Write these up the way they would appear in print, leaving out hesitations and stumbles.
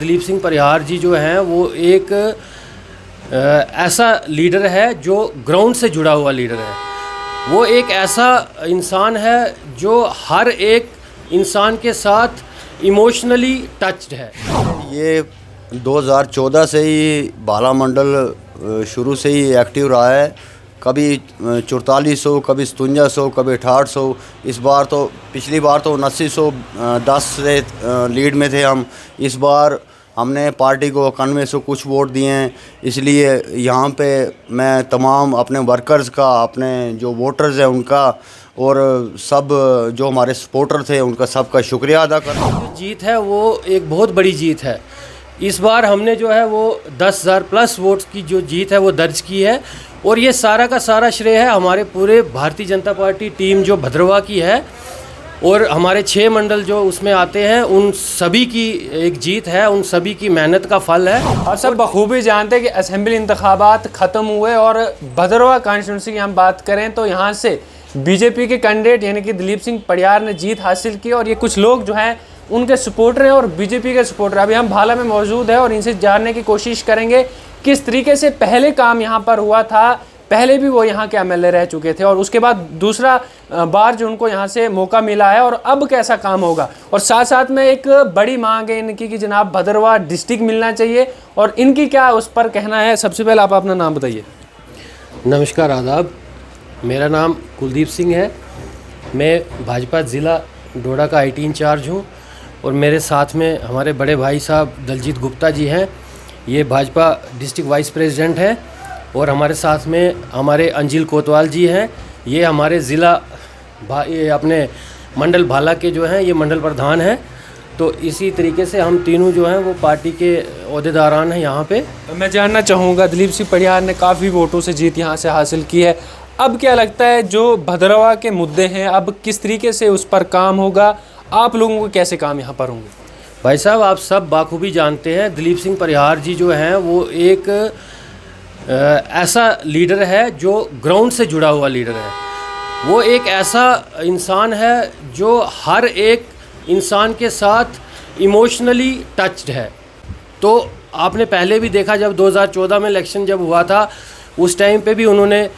दिलीप सिंह परिहार जी जो हैं वो एक ऐसा लीडर है जो ग्राउंड से जुड़ा हुआ लीडर है। वो एक ऐसा इंसान है जो हर एक इंसान के साथ इमोशनली टच्ड है। ये 2014 से ही भाला मंडल शुरू से ही एक्टिव रहा है। कभी 4400, कभी 5700, कभी 6800। इस बार तो पिछली बार तो 7910 से लीड में थे हम। इस बार हमने पार्टी को 9100 कुछ वोट दिए हैं। इसलिए यहाँ पे मैं तमाम अपने वर्कर्स का, अपने जो वोटर्स हैं उनका और सब जो हमारे सपोर्टर थे उनका सबका शुक्रिया अदा करता हूँ। जो जीत है वो एक बहुत बड़ी जीत है। इस बार हमने जो है वो 10,000 प्लस वोट्स की जो जीत है वो दर्ज की है और ये सारा का सारा श्रेय है हमारे पूरे भारतीय जनता पार्टी टीम जो भद्रवाह की है और हमारे 6 मंडल जो उसमें आते हैं उन सभी की एक जीत है, उन सभी की मेहनत का फल है। और सब बखूबी जानते हैं कि असेंबली इंतखाबात ख़त्म हुए और भद्रवाह कॉन्स्टिट्यूंसी की हम बात करें तो यहाँ से बीजेपी के कैंडिडेट यानी कि दिलीप सिंह परिहार ने जीत हासिल की और ये कुछ लोग जो हैं उनके सपोर्टर हैं और बीजेपी के सपोर्टर। अभी हम भाला में मौजूद है और इनसे जानने की कोशिश करेंगे किस तरीके से पहले काम यहाँ पर हुआ था। पहले भी वो यहाँ के एमएलए रह चुके थे और उसके बाद दूसरा बार जो उनको यहाँ से मौका मिला है और अब कैसा काम होगा। और साथ साथ में एक बड़ी मांग है इनकी कि जनाब भद्रवाह डिस्ट्रिक्ट मिलना चाहिए और इनकी क्या उस पर कहना है। सबसे पहले आप अपना नाम बताइए। नमस्कार, आदाब। मेरा नाम कुलदीप सिंह है। मैं भाजपा ज़िला डोडा का IT इंचार्ज हूँ और मेरे साथ में हमारे बड़े भाई साहब दलजीत गुप्ता जी हैं, ये भाजपा डिस्ट्रिक्ट वाइस प्रेसिडेंट हैं। और हमारे साथ में हमारे अंजिल कोतवाल जी हैं, ये हमारे ज़िला ये अपने मंडल भाला के जो हैं ये मंडल प्रधान हैं। तो इसी तरीके से हम तीनों जो हैं वो पार्टी के ओहदेदारान हैं यहाँ पे। मैं जानना चाहूँगा, दिलीप सिंह परिहार ने काफ़ी वोटों से जीत यहाँ से हासिल की है। अब क्या लगता है जो भद्रवाह के मुद्दे हैं अब किस तरीके से उस पर काम होगा, आप लोगों को कैसे काम यहाँ पर होंगे? भाई साहब, आप सब बाखूबी जानते हैं दिलीप सिंह परिहार जी जो हैं वो एक ऐसा लीडर है जो ग्राउंड से जुड़ा हुआ लीडर है। वो एक ऐसा इंसान है जो हर एक इंसान के साथ इमोशनली टच्ड है। तो आपने पहले भी देखा जब 2014 में इलेक्शन जब हुआ था उस टाइम पे भी उन्होंने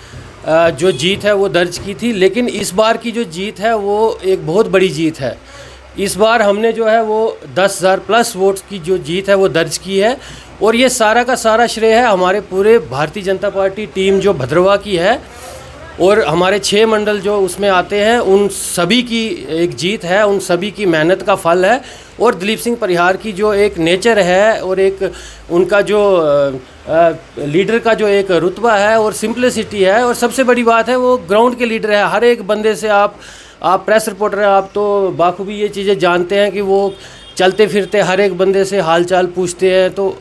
जो जीत है वो दर्ज की थी, लेकिन इस बार की जो जीत है वो एक बहुत बड़ी जीत है। इस बार हमने जो है वो 10,000 प्लस वोट्स की जो जीत है वो दर्ज की है और ये सारा का सारा श्रेय है हमारे पूरे भारतीय जनता पार्टी टीम जो भद्रवाह की है और हमारे 6 मंडल जो उसमें आते हैं उन सभी की एक जीत है, उन सभी की मेहनत का फल है। और दिलीप सिंह परिहार की जो एक नेचर है और एक उनका जो लीडर का जो एक रुतबा है और सिंपलिसिटी है और सबसे बड़ी बात है वो ग्राउंड के लीडर है। हर एक बंदे से आप प्रेस रिपोर्टर हैं, आप तो बाखूबी ये चीज़ें जानते हैं कि वो चलते फिरते हर एक बंदे से हाल चाल पूछते हैं। तो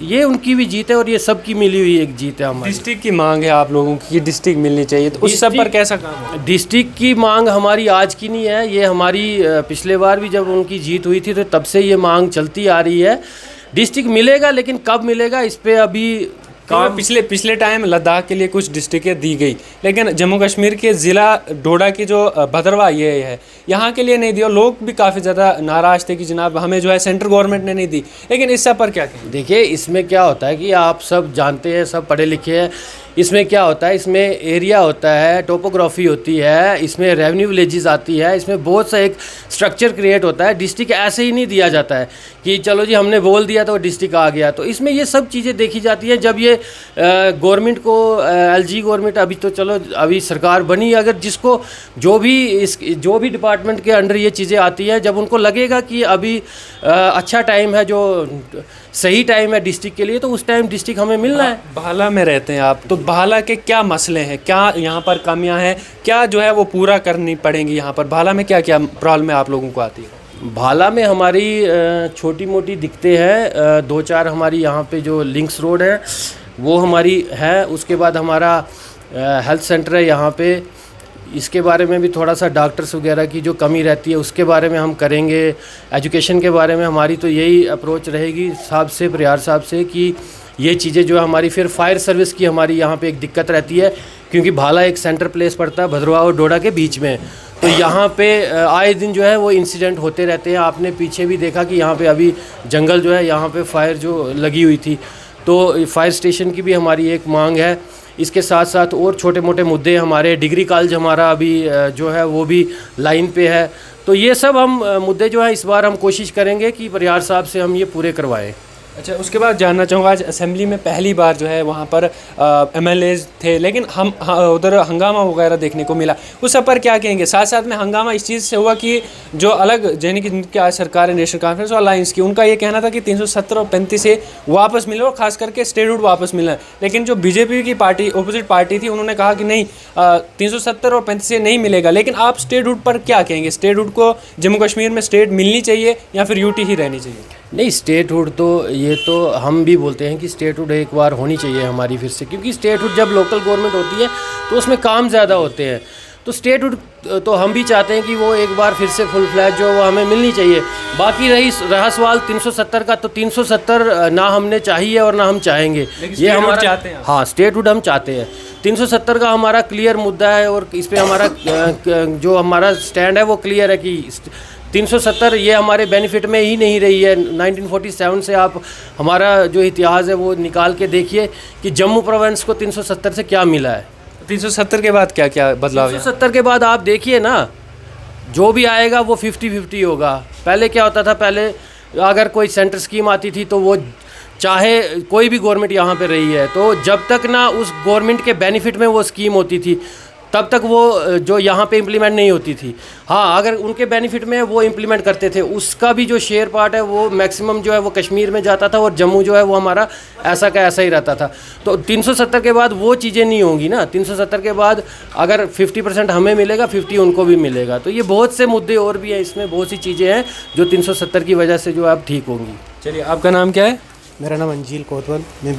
ये उनकी भी जीत है और ये सबकी मिली हुई एक जीत है। हमारी डिस्ट्रिक्ट की मांग है आप लोगों की, डिस्ट्रिक्ट मिलनी चाहिए, तो उस सब पर कैसा काम है? डिस्ट्रिक्ट की मांग हमारी आज की नहीं है, ये हमारी पिछले बार भी जब उनकी जीत हुई थी तो तब से ये मांग चलती आ रही है। डिस्ट्रिक्ट मिलेगा लेकिन कब मिलेगा इस पर अभी काम। पिछले टाइम लद्दाख के लिए कुछ डिस्ट्रिक्टें दी गई लेकिन जम्मू कश्मीर के ज़िला डोडा की जो भद्रवाह ये है यहाँ के लिए नहीं दी और लोग भी काफ़ी ज़्यादा नाराज़ थे कि जनाब हमें जो है सेंट्रल गवर्नमेंट ने नहीं दी। लेकिन इस सब पर क्या कहें? देखिए, इसमें क्या होता है कि आप सब जानते हैं, सब पढ़े लिखे हैं। इसमें क्या होता है, इसमें एरिया होता है, टोपोग्राफी होती है, इसमें रेवेन्यू विलेजेस आती है, इसमें बहुत सा एक स्ट्रक्चर क्रिएट होता है। डिस्ट्रिक्ट ऐसे ही नहीं दिया जाता है कि चलो जी हमने बोल दिया तो डिस्ट्रिक्ट आ गया। तो इसमें ये सब चीज़ें देखी जाती हैं। जब ये गवर्नमेंट को LG गवर्नमेंट अभी तो चलो अभी सरकार बनी, अगर जिसको जो भी डिपार्टमेंट के अंडर ये चीज़ें आती हैं, जब उनको लगेगा कि अभी अच्छा टाइम है, जो सही टाइम है डिस्ट्रिक्ट के लिए, तो उस टाइम डिस्ट्रिक्ट हमें मिलना है। भाला में रहते हैं आप, तो भाला के क्या मसले हैं, क्या यहाँ पर कमियाँ हैं, क्या जो है वो पूरा करनी पड़ेंगी यहाँ पर? भाला में क्या क्या प्रॉब्लम आप लोगों को आती है? भाला में हमारी छोटी मोटी दिक्कतें हैं। 2-4 हमारी यहाँ पे जो लिंक्स रोड है वो हमारी है। उसके बाद हमारा हेल्थ सेंटर है यहाँ पे, इसके बारे में भी थोड़ा सा डॉक्टर्स वगैरह की जो कमी रहती है उसके बारे में हम करेंगे। एजुकेशन के बारे में हमारी तो यही अप्रोच रहेगी साहब से, परिहार साहब से, कि ये चीज़ें जो है हमारी। फिर फायर सर्विस की हमारी यहाँ पे एक दिक्कत रहती है क्योंकि भाला एक सेंटर प्लेस पड़ता है भद्रवाह और डोडा के बीच में। तो यहाँ पे आए दिन जो है वो इंसिडेंट होते रहते हैं। आपने पीछे भी देखा कि यहाँ पे अभी जंगल जो है, यहाँ पे फायर जो लगी हुई थी, तो फायर स्टेशन की भी हमारी एक मांग है। इसके साथ साथ और छोटे मोटे मुद्दे हमारे, डिग्री कॉलेज हमारा अभी जो है वो भी लाइन पे है। तो ये सब हम मुद्दे जो है इस बार हम कोशिश करेंगे कि परिहार साहब से हम ये पूरे करवाएं। अच्छा, उसके बाद जानना चाहूँगा, आज असेंबली में पहली बार जो है वहाँ पर MLAs थे, लेकिन हम उधर हंगामा वगैरह देखने को मिला, उस सब पर क्या कहेंगे? साथ साथ में हंगामा इस चीज़ से हुआ कि जो अलग यानी कि जिनकी आज सरकार है, नेशनल कॉन्फ्रेंस और अलायंस की, उनका ये कहना था कि 370 और 35 से वापस मिले और ख़ास करके स्टेटहुड वापस मिलना है। लेकिन जो BJP की पार्टी, अपोजिट पार्टी थी, उन्होंने कहा कि नहीं, 370 और 35 से नहीं मिलेगा। लेकिन आप स्टेटहुड पर क्या कहेंगे? स्टेटहुड को जम्मू कश्मीर में स्टेट मिलनी चाहिए या फिर UT ही रहनी चाहिए? नहीं, स्टेटहुड तो ये तो हम भी बोलते हैं कि स्टेटहुड एक बार होनी चाहिए हमारी फिर से, क्योंकि स्टेटहुड जब लोकल गवर्नमेंट होती है तो उसमें काम ज़्यादा होते हैं। तो स्टेटहुड तो हम भी चाहते हैं कि वो एक बार फिर से फुल फ्लैज जो वो हमें मिलनी चाहिए। बाकी रहा सवाल 370 का, तो 370 ना हमने चाहिए और ना हम चाहेंगे, ये हमारा चाहते हैं। हाँ, स्टेटहुड हम चाहते हैं। 370 का हमारा क्लियर मुद्दा है और इस पर हमारा जो हमारा स्टैंड है वो क्लियर है कि 370 ये हमारे बेनिफिट में ही नहीं रही है। 1947 से आप हमारा जो इतिहास है वो निकाल के देखिए कि जम्मू प्रोविंस को 370 से क्या मिला है। 370 के बाद क्या क्या बदलाव है? 370 के बाद आप देखिए ना, जो भी आएगा वो 50-50 होगा। पहले क्या होता था, पहले अगर कोई सेंटर स्कीम आती थी तो वो चाहे कोई भी गवर्नमेंट यहाँ पे रही है, तो जब तक ना उस गवर्नमेंट के बेनिफिट में वो स्कीम होती थी तब तक वो जो यहाँ पे इम्प्लीमेंट नहीं होती थी। हाँ, अगर उनके बेनिफिट में वो इम्प्लीमेंट करते थे, उसका भी जो शेयर पार्ट है वो मैक्सिमम जो है वो कश्मीर में जाता था और जम्मू जो है वो हमारा ऐसा का ऐसा ही रहता था। तो 370 के बाद वो चीज़ें नहीं होंगी ना। 370 के बाद अगर 50% हमें मिलेगा, 50 उनको भी मिलेगा। तो ये बहुत से मुद्दे और भी हैं, इसमें बहुत सी चीज़ें हैं जो 370 की वजह से जो अब ठीक होंगी। चलिए, आपका नाम क्या है? मेरा नाम अंजील कोतवाल, मैं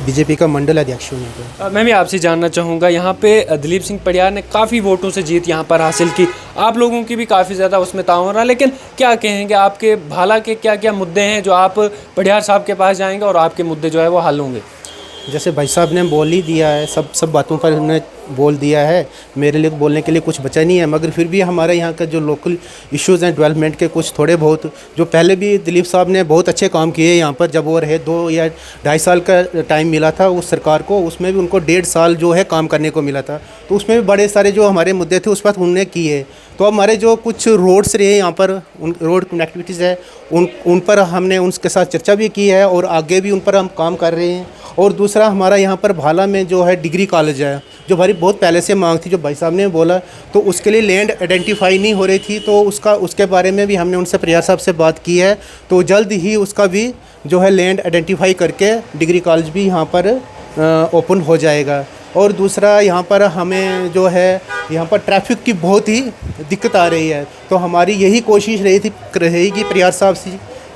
BJP का मंडल अध्यक्ष हूँ यहाँ पे। मैं भी आपसे जानना चाहूँगा, यहाँ पे दिलीप सिंह पडियार ने काफ़ी वोटों से जीत यहाँ पर हासिल की, आप लोगों की भी काफ़ी ज़्यादा उसमें ताउन रहा, लेकिन क्या कहेंगे, आपके भाला के क्या क्या मुद्दे हैं जो आप पडियार साहब के पास जाएंगे और आपके मुद्दे जो है वो हल होंगे? जैसे भाई साहब ने बोल ही दिया है, सब बातों पर उन्होंने बोल दिया है, मेरे लिए बोलने के लिए कुछ बचा नहीं है। मगर फिर भी हमारे यहाँ का जो लोकल इश्यूज़ हैं डेवलपमेंट के, कुछ थोड़े बहुत जो पहले भी दिलीप साहब ने बहुत अच्छे काम किए यहाँ पर, जब वो रहे 2 या 2.5 साल का टाइम मिला था उस सरकार को, उसमें भी उनको 1.5 साल जो है काम करने को मिला था। तो उसमें भी बड़े सारे जो हमारे मुद्दे थे उस पर उन्होंने किए। तो हमारे जो कुछ रोड्स रहे यहाँ पर, उन रोड कनेक्टिविटीज़ है, उन पर हमने उनके साथ चर्चा भी की है और आगे भी उन पर हम काम कर रहे हैं। और दूसरा, हमारा यहाँ पर भाला में जो है डिग्री कॉलेज है, जो हमारी बहुत पहले से मांग थी, जो भाई साहब ने बोला, तो उसके लिए लैंड आइडेंटिफाई नहीं हो रही थी, तो उसके बारे में भी हमने उनसे पडियार साहब से बात की है। तो जल्द ही उसका भी जो है लैंड आइडेंटिफाई करके डिग्री कॉलेज भी यहाँ पर ओपन हो जाएगा। और दूसरा, यहाँ पर हमें जो है यहाँ पर ट्रैफिक की बहुत ही दिक्कत आ रही है, तो हमारी यही कोशिश रहेगी पडियार साहब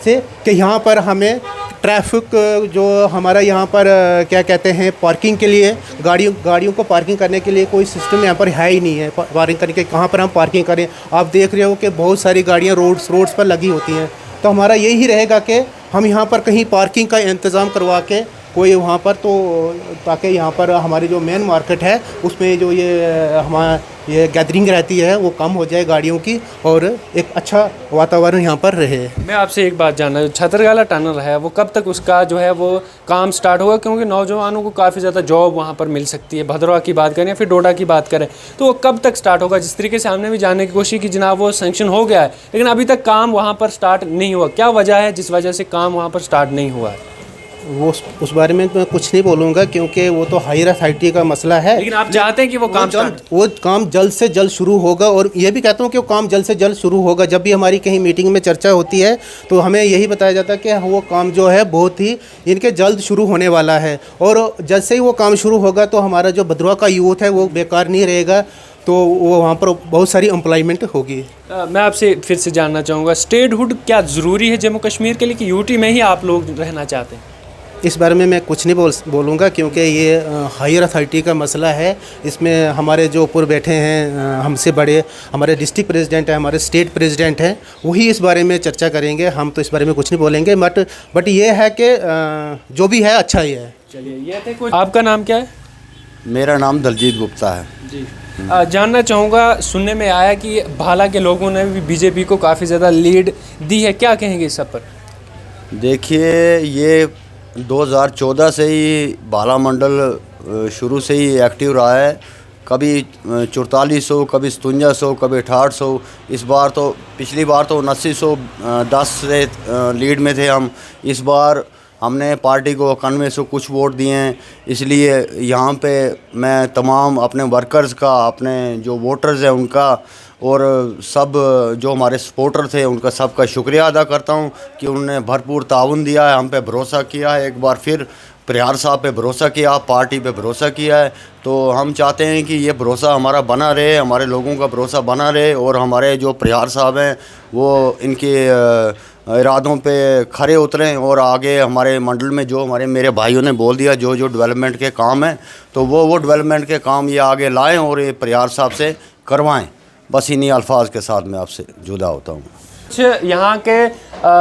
से कि यहाँ पर हमें ट्रैफिक जो हमारा यहाँ पर क्या कहते हैं, पार्किंग के लिए गाड़ियों को पार्किंग करने के लिए कोई सिस्टम यहाँ पर है ही नहीं है। पार्किंग करने के कहाँ पर हम पार्किंग करें? आप देख रहे हो कि बहुत सारी गाड़ियाँ रोड्स पर लगी होती हैं। तो हमारा यही रहेगा कि हम यहाँ पर कहीं पार्किंग का इंतज़ाम करवा के कोई वहाँ पर, तो ताकि यहाँ पर हमारी जो मेन मार्केट है उसमें जो ये गैदरिंग रहती है वो कम हो जाए गाड़ियों की, और एक अच्छा वातावरण यहाँ पर रहे। मैं आपसे एक बात जानना, छतरगाला टनल है वो कब तक उसका जो है वो काम स्टार्ट होगा? क्योंकि नौजवानों को काफ़ी ज़्यादा जॉब वहाँ पर मिल सकती है। भद्रवाह की बात करें या फिर डोडा की बात करें, तो वो कब तक स्टार्ट होगा? जिस तरीके से हमने भी जानने की कोशिश की जनाब, वो सैंक्शन हो गया है लेकिन अभी तक काम वहाँ पर स्टार्ट नहीं हुआ। क्या वजह है जिस वजह से काम वहाँ पर स्टार्ट नहीं हुआ है? वो उस बारे में तो मैं कुछ नहीं बोलूँगा, क्योंकि वो तो हायर अथॉरिटी का मसला है। लेकिन आप चाहते हैं कि वो काम जल्द से जल्द शुरू होगा, और ये भी कहता हूँ कि वो काम जल्द से जल्द शुरू होगा। जब भी हमारी कहीं मीटिंग में चर्चा होती है तो हमें यही बताया जाता है कि वो काम जो है बहुत ही इनके जल्द शुरू होने वाला है, और जल्द से ही वो काम शुरू होगा तो हमारा जो भद्रवाह का यूथ है वो बेकार नहीं रहेगा, तो वो वहाँ पर बहुत सारी एम्प्लॉयमेंट होगी। मैं आपसे फिर से जानना चाहूँगा, स्टेटहुड क्या ज़रूरी है जम्मू कश्मीर के लिए कि UT में ही आप लोग रहना चाहते हैं? इस बारे में मैं कुछ नहीं बोलूँगा, क्योंकि ये हायर अथॉरिटी का मसला है। इसमें हमारे जो ऊपर बैठे हैं हमसे बड़े, हमारे डिस्ट्रिक्ट प्रेसिडेंट हैं, हमारे स्टेट प्रेसिडेंट हैं, वही इस बारे में चर्चा करेंगे। हम तो इस बारे में कुछ नहीं बोलेंगे, बट ये है कि जो भी है अच्छा ही है। चलिए, ये थे कुछ। आपका नाम क्या है? मेरा नाम दलजीत गुप्ता है जी। जानना चाहूँगा, सुनने में आया कि भाला के लोगों ने भी बीजेपी को काफ़ी ज़्यादा लीड दी है, क्या कहेंगे इस सब पर? देखिए, ये 2014 से ही भाला मंडल शुरू से ही एक्टिव रहा है। कभी 4400, कभी 5700, कभी 6800। इस बार तो, पिछली बार तो 7910 से लीड में थे हम। इस बार हमने पार्टी को 9100 कुछ वोट दिए हैं। इसलिए यहाँ पे मैं तमाम अपने वर्कर्स का, अपने जो वोटर्स हैं उनका, और सब जो हमारे सपोर्टर थे उनका सबका शुक्रिया अदा करता हूँ कि उन्होंने भरपूर ताउन दिया है, हम पे भरोसा किया है। एक बार फिर परिहार साहब पे भरोसा किया, पार्टी पे भरोसा किया है। तो हम चाहते हैं कि ये भरोसा हमारा बना रहे, हमारे लोगों का भरोसा बना रहे, और हमारे जो परिहार साहब हैं वो इनके इरादों पे खरे उतरें, और आगे हमारे मंडल में जो मेरे भाइयों ने बोल दिया जो डेवलपमेंट के काम हैं, तो वो डेवलपमेंट के काम ये आगे लाएं और ये परिहार साहब से करवाएं। बस इन्हीं अल्फाज के साथ मैं आपसे जुदा होता हूँ। यहाँ के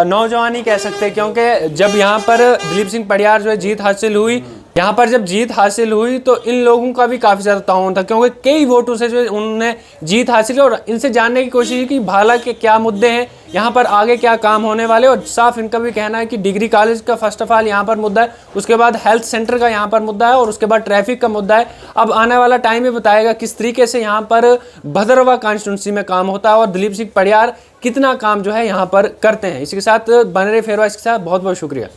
नौजवान ही कह सकते हैं, क्योंकि जब यहाँ पर दिलीप सिंह पडियार जो है जीत हासिल हुई, यहाँ पर जब जीत हासिल हुई तो इन लोगों का भी काफ़ी ज़्यादा ताउन था, क्योंकि कई वोटों से जो उन्होंने जीत हासिल की और इनसे जानने की कोशिश की कि भाला के क्या मुद्दे हैं, यहाँ पर आगे क्या काम होने वाले। और साफ इनका भी कहना है कि डिग्री कॉलेज का फर्स्ट ऑफ ऑल यहाँ पर मुद्दा है, उसके बाद हेल्थ सेंटर का यहाँ पर मुद्दा है, और उसके बाद ट्रैफिक का मुद्दा है। अब आने वाला टाइम ही बताएगा किस तरीके से यहाँ पर भदरवा कॉन्स्टिट्यूंसी में काम होता है और दिलीप सिंह पडियार कितना काम जो है यहाँ पर करते हैं। इसके साथ बने रहे फेरवा, इसके साथ बहुत बहुत शुक्रिया।